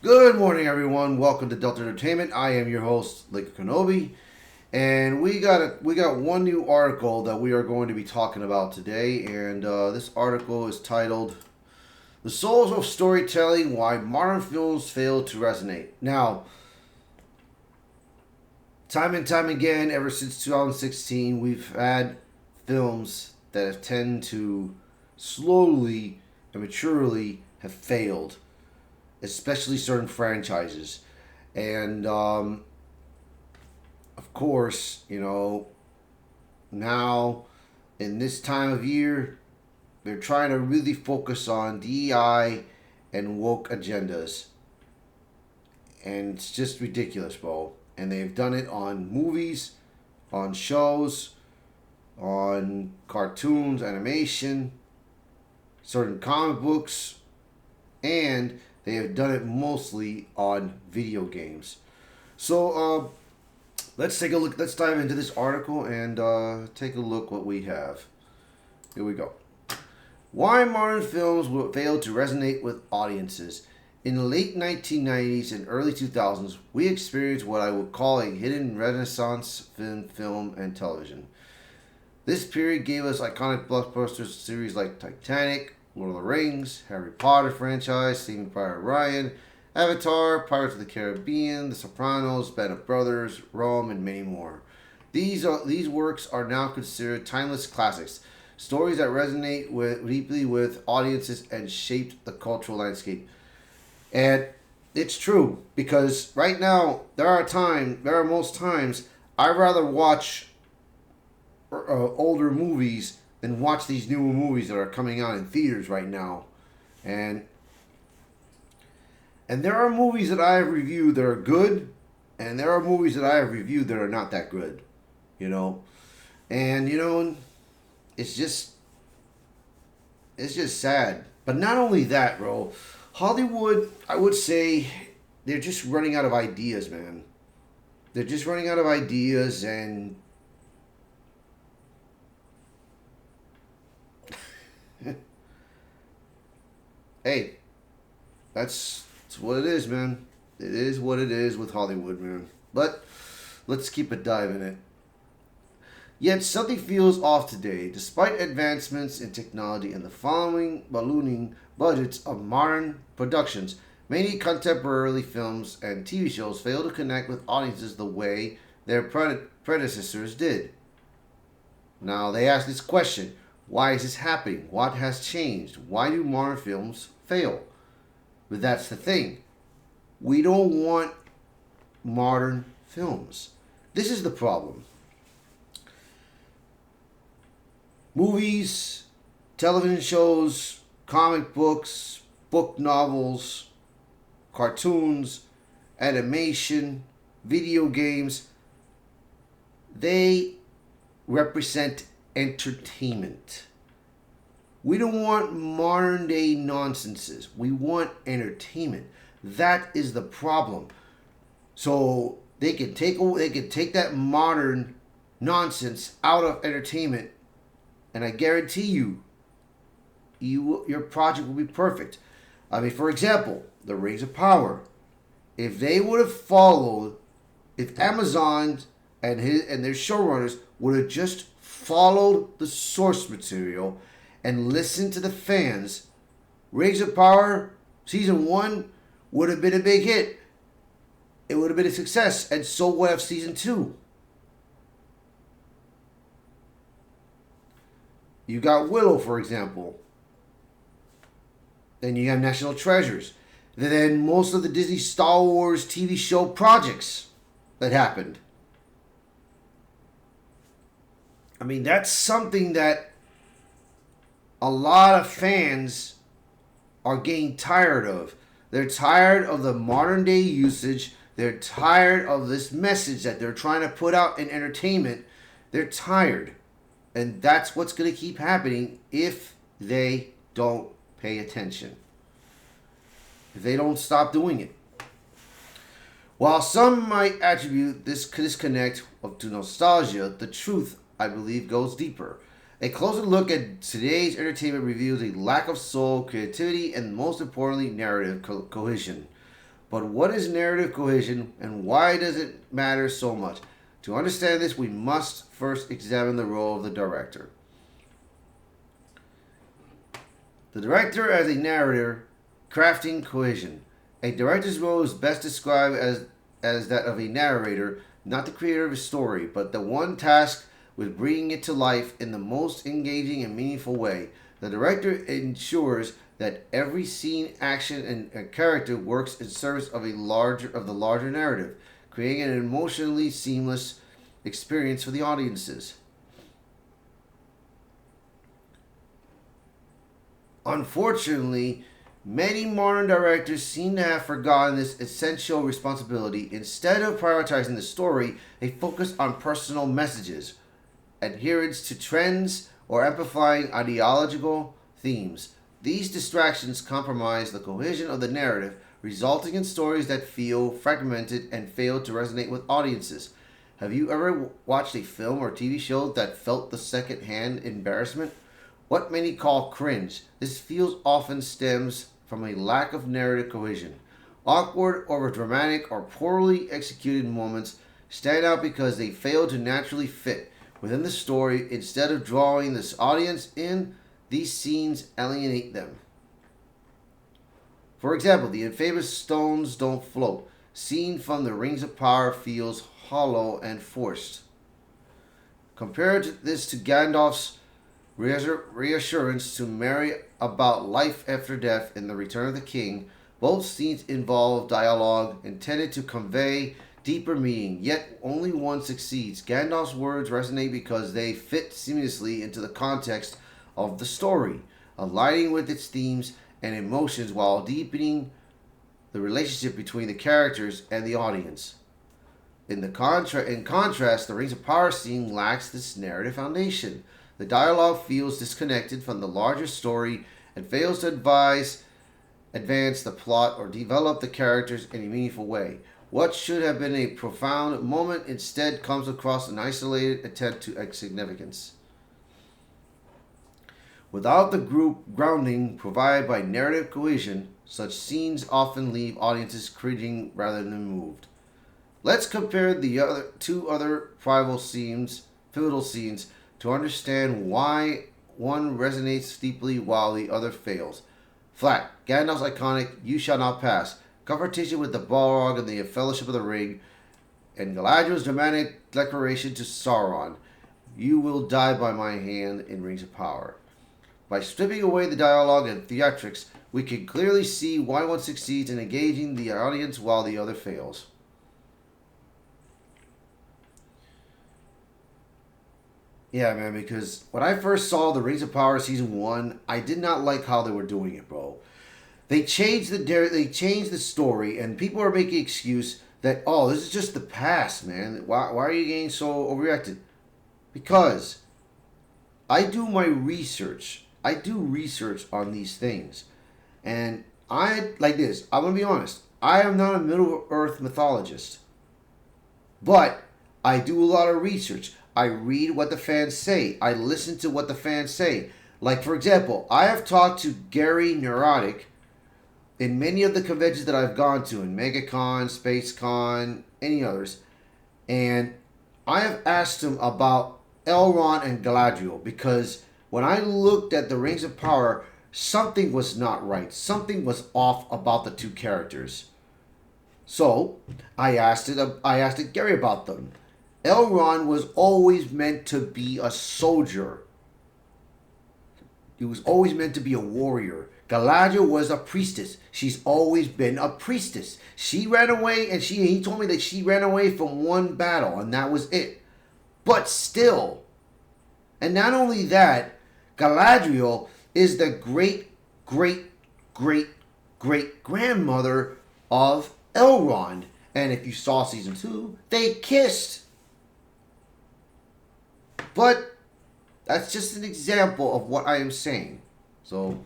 Good morning, everyone. Welcome to Delta Entertainment. I am your host, Lake Kenobi, and we got one new article that we are going to be talking about today. And this article is titled "The Souls of Storytelling: Why Modern Films Fail to Resonate." Now, time and time again, ever since 2016, we've had films that have tend to slowly and maturely have failed, especially certain franchises. And of course, now in this time of year, they're trying to really focus on DEI and woke agendas. And it's just ridiculous, bro. And they've done it on movies, on shows, on cartoons, animation, certain comic books, and they have done it mostly on video games. So let's take a look. Let's dive into this article and take a look what we have. Here we go. Why modern films will fail to resonate with audiences. In the late 1990s and early 2000s, we experienced what I would call a hidden renaissance in film and television. This period gave us iconic blockbuster series like Titanic, Lord of the Rings, Harry Potter franchise, Saving Private Ryan, Avatar, Pirates of the Caribbean, The Sopranos, Band of Brothers, Rome, and many more. These works are now considered timeless classics, stories that resonate deeply with audiences and shaped the cultural landscape. And it's true because right now there are most times I'd rather watch older movies than watch these newer movies that are coming out in theaters right now. And and there are movies that I have reviewed that are good, and there are movies that I have reviewed that are not that good, you know. And it's just it's just sad. But not only that, bro. Hollywood, I would say, they're just running out of ideas, man. They're just running out of ideas, and hey, that's what it is, man. It is what it is with Hollywood, man. But let's keep a dive in it. Yet something feels off today, despite advancements in technology and the following ballooning budgets of modern productions. Many contemporary films and TV shows fail to connect with audiences the way their predecessors did. Now they ask this question: why is this happening? What has changed? Why do modern films fail? But that's the thing. We don't want modern films. This is the problem. Movies, television shows, comic books, book novels, cartoons, animation, video games, they represent entertainment. We don't want modern day nonsenses. We want entertainment. That is the problem. So they can take that modern nonsense out of entertainment, and I guarantee your project will be perfect. I mean, for example, the Rings of Power. If they would have followed, if Amazon and their showrunners would have just followed the source material and listened to the fans, Rings of Power season one would have been a big hit. It would have been a success, and so would have season two. You got Willow, for example. Then you have National Treasures. Then most of the Disney Star Wars TV show projects that happened. I mean, that's something that a lot of fans are getting tired of. They're tired of the modern day usage. They're tired of this message that they're trying to put out in entertainment. They're tired. And that's what's going to keep happening if they don't pay attention. If they don't stop doing it. While some might attribute this disconnect to nostalgia, the truth, I believe, goes deeper. A closer look at today's entertainment reveals a lack of soul, creativity, and most importantly, narrative cohesion. But what is narrative cohesion and why does it matter so much? To understand this, we must first examine the role of the director. The director as a narrator, crafting cohesion. A director's role is best described as that of a narrator, not the creator of a story, but the one tasked with bringing it to life in the most engaging and meaningful way. The director ensures that every scene, action, and character works in service of the larger narrative, creating an emotionally seamless experience for the audiences. Unfortunately, many modern directors seem to have forgotten this essential responsibility. Instead of prioritizing the story, they focus on personal messages, adherence to trends, or amplifying ideological themes. These distractions compromise the cohesion of the narrative, resulting in stories that feel fragmented and fail to resonate with audiences. Have you ever watched a film or TV show that felt the second-hand embarrassment? What many call cringe. This feels often stems from a lack of narrative cohesion. Awkward or dramatic or poorly executed moments stand out because they fail to naturally fit within the story. Instead of drawing this audience in, these scenes alienate them. For example, the infamous Stones Don't Float scene from The Rings of Power feels hollow and forced. Compare this to Gandalf's reassurance to Merry about life after death in The Return of the King. Both scenes involve dialogue intended to convey deeper meaning, yet only one succeeds. Gandalf's words resonate because they fit seamlessly into the context of the story, aligning with its themes and emotions while deepening the relationship between the characters and the audience. In contrast, the Rings of Power scene lacks this narrative foundation. The dialogue feels disconnected from the larger story and fails to advance the plot or develop the characters in a meaningful way. What should have been a profound moment instead comes across an isolated attempt to significance. Without the group grounding provided by narrative cohesion, such scenes often leave audiences cringing rather than moved. Let's compare the two other pivotal scenes to understand why one resonates deeply while the other fails. Flat, Gandalf's iconic "You Shall Not Pass" confrontation with the Balrog in the Fellowship of the Ring, and Galadriel's dramatic declaration to Sauron, "You will die by my hand" in Rings of Power. By stripping away the dialogue and theatrics, we can clearly see why one succeeds in engaging the audience while the other fails. Yeah, man, because when I first saw The Rings of Power Season 1, I did not like how they were doing it, bro. They changed the story, and people are making excuse that, oh, this is just the past, man. Why are you getting so overreacted? Because I do my research. I do research on these things. And I'm going to be honest. I am not a Middle Earth mythologist. But I do a lot of research. I read what the fans say. I listen to what the fans say. Like, for example, I have talked to Gary Neurotic in many of the conventions that I've gone to, in MegaCon, SpaceCon, any others. And I have asked him about Elrond and Galadriel, because when I looked at the Rings of Power, something was not right. Something was off about the two characters. So I asked Gary about them. Elrond was always meant to be a soldier. He was always meant to be a warrior. Galadriel was a priestess. She's always been a priestess. She ran away, and he told me that she ran away from one battle, and that was it. But still, and not only that, Galadriel is the great-great-great-great-grandmother of Elrond. And if you saw Season 2, they kissed. But that's just an example of what I am saying. So,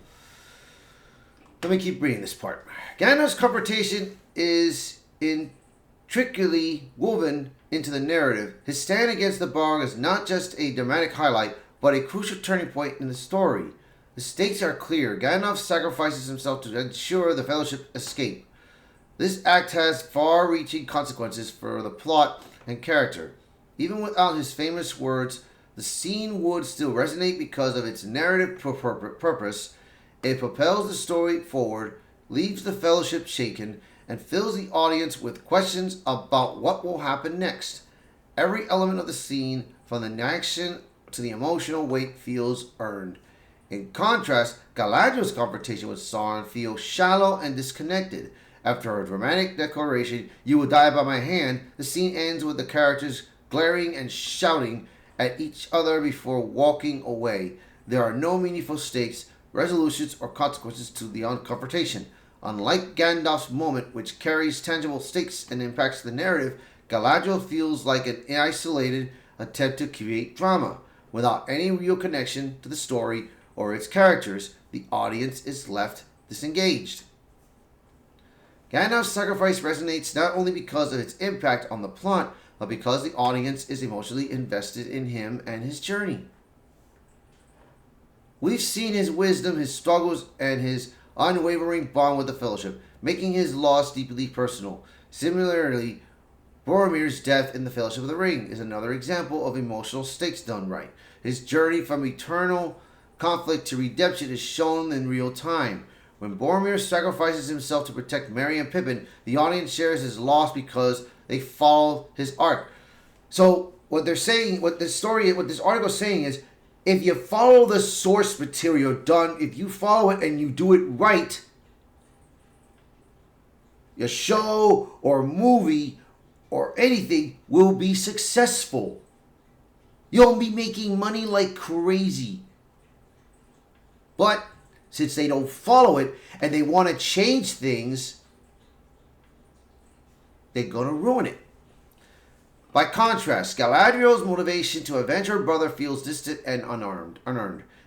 let me keep reading this part. Gandalf's confrontation is intricately woven into the narrative. His stand against the Balrog is not just a dramatic highlight, but a crucial turning point in the story. The stakes are clear. Gandalf sacrifices himself to ensure the Fellowship escape. This act has far reaching consequences for the plot and character. Even without his famous words, the scene would still resonate because of its narrative purpose. It propels the story forward, leaves the fellowship shaken, and fills the audience with questions about what will happen next. Every element of the scene, from the action to the emotional weight, feels earned. In contrast, Galadriel's confrontation with Sauron feels shallow and disconnected. After a dramatic declaration, "You will die by my hand," the scene ends with the characters glaring and shouting at each other before walking away. There are no meaningful stakes, resolutions, or consequences to the confrontation. Unlike Gandalf's moment, which carries tangible stakes and impacts the narrative, Galadriel feels like an isolated attempt to create drama. Without any real connection to the story or its characters, the audience is left disengaged. Gandalf's sacrifice resonates not only because of its impact on the plot, but because the audience is emotionally invested in him and his journey. We've seen his wisdom, his struggles, and his unwavering bond with the Fellowship, making his loss deeply personal. Similarly, Boromir's death in the Fellowship of the Ring is another example of emotional stakes done right. His journey from eternal conflict to redemption is shown in real time. When Boromir sacrifices himself to protect Merry and Pippin, the audience shares his loss because they follow his arc. So what they're saying, what this article is saying is, if you follow the source material if you follow it and you do it right, your show or movie or anything will be successful. You'll be making money like crazy. But since they don't follow it and they want to change things, they're going to ruin it. By contrast, Galadriel's motivation to avenge her brother feels distant and unearned.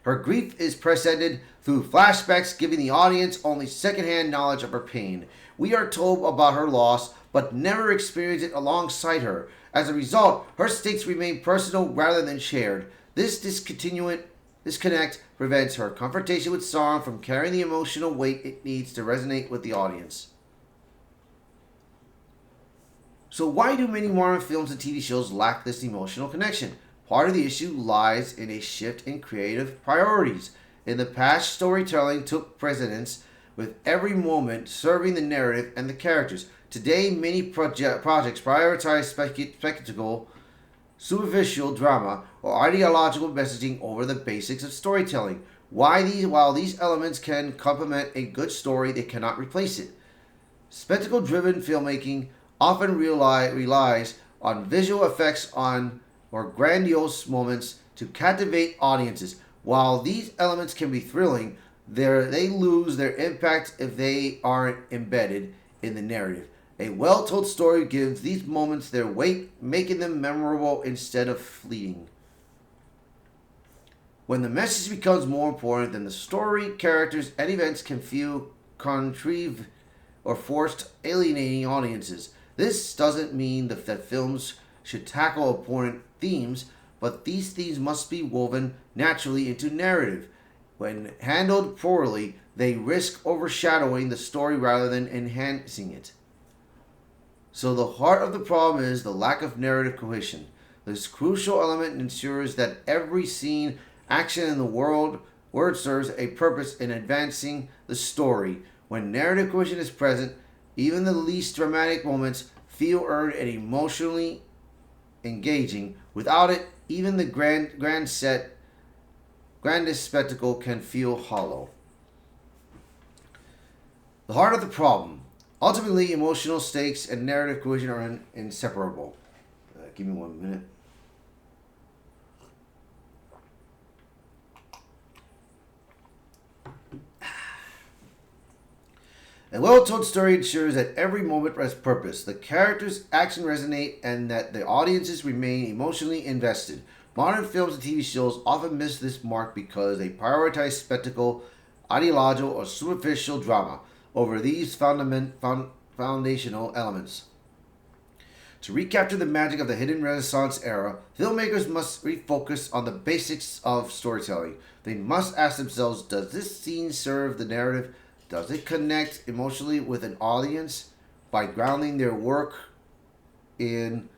Her grief is presented through flashbacks, giving the audience only secondhand knowledge of her pain. We are told about her loss, but never experience it alongside her. As a result, her stakes remain personal rather than shared. This disconnect prevents her confrontation with Sauron from carrying the emotional weight it needs to resonate with the audience. So why do many modern films and TV shows lack this emotional connection? Part of the issue lies in a shift in creative priorities. In the past, storytelling took precedence, with every moment serving the narrative and the characters. Today, many projects prioritize spectacle, superficial drama, or ideological messaging over the basics of storytelling. While these elements can complement a good story, they cannot replace it. Spectacle-driven filmmaking often relies on visual effects or grandiose moments to captivate audiences. While these elements can be thrilling, they lose their impact if they aren't embedded in the narrative. A well-told story gives these moments their weight, making them memorable instead of fleeting. When the message becomes more important than the story, characters, and events can feel contrived or forced, alienating audiences. This doesn't mean that films should tackle important themes, but these themes must be woven naturally into narrative. When handled poorly, they risk overshadowing the story rather than enhancing it. So the heart of the problem is the lack of narrative cohesion. This crucial element ensures that every scene, action in the word serves a purpose in advancing the story. When narrative cohesion is present, even the least dramatic moments feel earned and emotionally engaging. Without it, even the grandest spectacle can feel hollow. The heart of the problem. Ultimately, emotional stakes and narrative cohesion are inseparable. Give me 1 minute. A well-told story ensures that every moment has purpose, the characters' actions resonate, and that the audiences remain emotionally invested. Modern films and TV shows often miss this mark because they prioritize spectacle, ideological, or superficial drama over these foundational elements. To recapture the magic of the hidden Renaissance era, filmmakers must refocus on the basics of storytelling. They must ask themselves, does this scene serve the narrative? Does it connect emotionally with an audience? By grounding their work in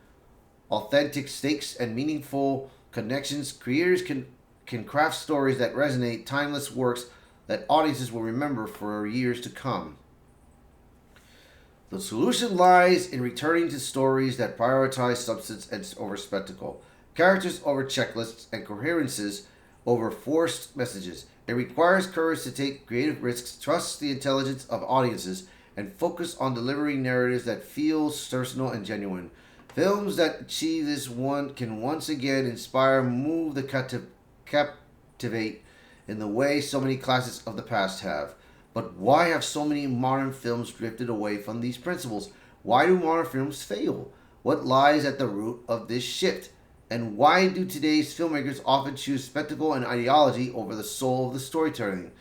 authentic stakes and meaningful connections, creators can craft stories that resonate, timeless works that audiences will remember for years to come. The solution lies in returning to stories that prioritize substance and over spectacle, characters over checklists, and coherences over forced messages. It requires courage to take creative risks, trust the intelligence of audiences, and focus on delivering narratives that feel personal and genuine. Films that achieve this one can once again inspire, move, the captivate in the way so many classics of the past have. But why have so many modern films drifted away from these principles? Why do modern films fail? What lies at the root of this shift? And why do today's filmmakers often choose spectacle and ideology over the soul of the storytelling?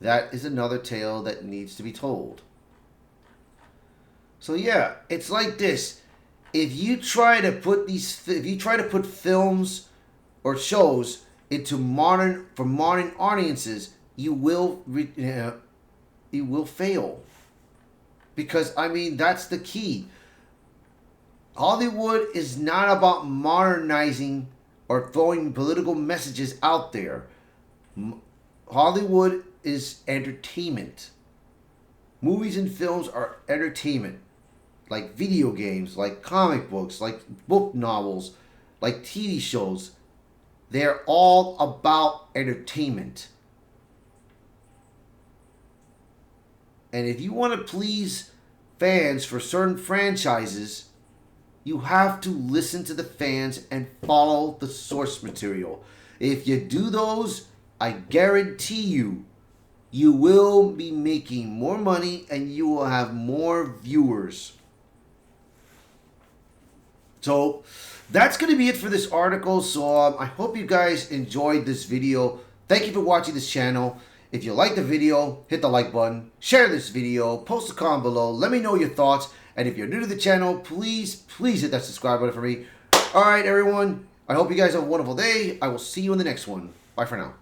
That is another tale that needs to be told. So yeah, it's like this. If you try to put films or shows into modern audiences, you will fail. Because I mean, that's the key. Hollywood is not about modernizing or throwing political messages out there. Hollywood is entertainment. Movies and films are entertainment. Like video games, like comic books, like book novels, like TV shows. They're all about entertainment. And if you want to please fans for certain franchises, you have to listen to the fans and follow the source material. If you do those, I guarantee you will be making more money and you will have more viewers. So that's going to be it for this article. So I hope you guys enjoyed this video. Thank you for watching this channel. If you like the video, hit the like button, share this video, post a comment below, let me know your thoughts. And if you're new to the channel, please hit that subscribe button for me. Alright everyone, I hope you guys have a wonderful day. I will see you in the next one. Bye for now.